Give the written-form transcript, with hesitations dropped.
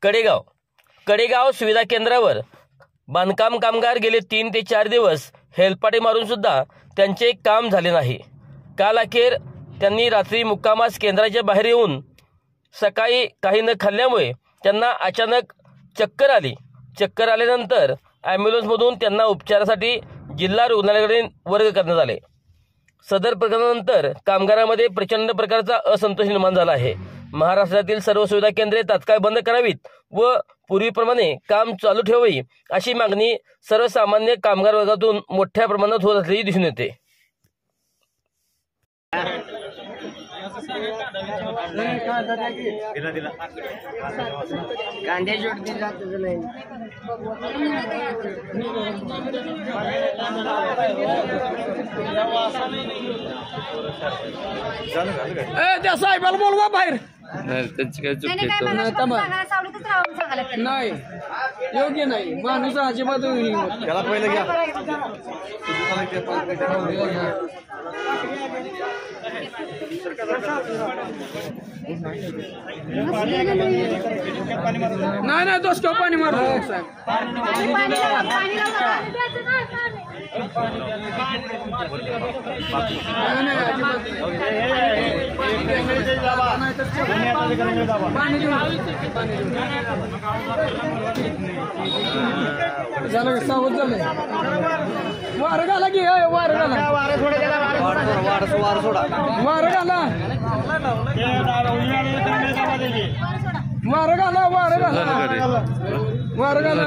कडेगाव सुविधा केंद्रावर बांधकाम कामगार गेले 3 ते 4 दिवस हेलपाटे मारून सुद्धा त्यांचे काम झाले नाही। काल अखेर त्यांनी रात्री मुक्कामास केंद्राच्या बाहेर येऊन सकाळी काही न खाल्ल्यामुळे त्यांना अचानक चक्कर आली। चक्कर आल्यानंतर ॲम्ब्युलन्समधून त्यांना उपचारासाठी जिल्हा रुग्णालयाकडे वर्ग करण्यात आले। सदर प्रकरणानंतर कामगारांमध्ये प्रचंड प्रकारचा असंतोष निर्माण झाला आहे। महाराष्ट्रातील सर्व सुविधा केंद्रे तात्काळ बंद करावीत व पूर्वीप्रमाणे काम चालू ठेवावे अशी मागणी सर्वसामान्य कामगार वर्गातून मोठ्या प्रमाणात होत असल्याचे दिसून येते। त्या साहेबाला बोलवा बाहेर। नाही योग्य नाही, माणूस अजिबात पहिलं घ्या। नाही दोस्त पाणी मारतो झालं सावध झालं। वार घाला की वार घाला, वार सोडा, वार घाला, वार घाला, वार घाला, वार घाला।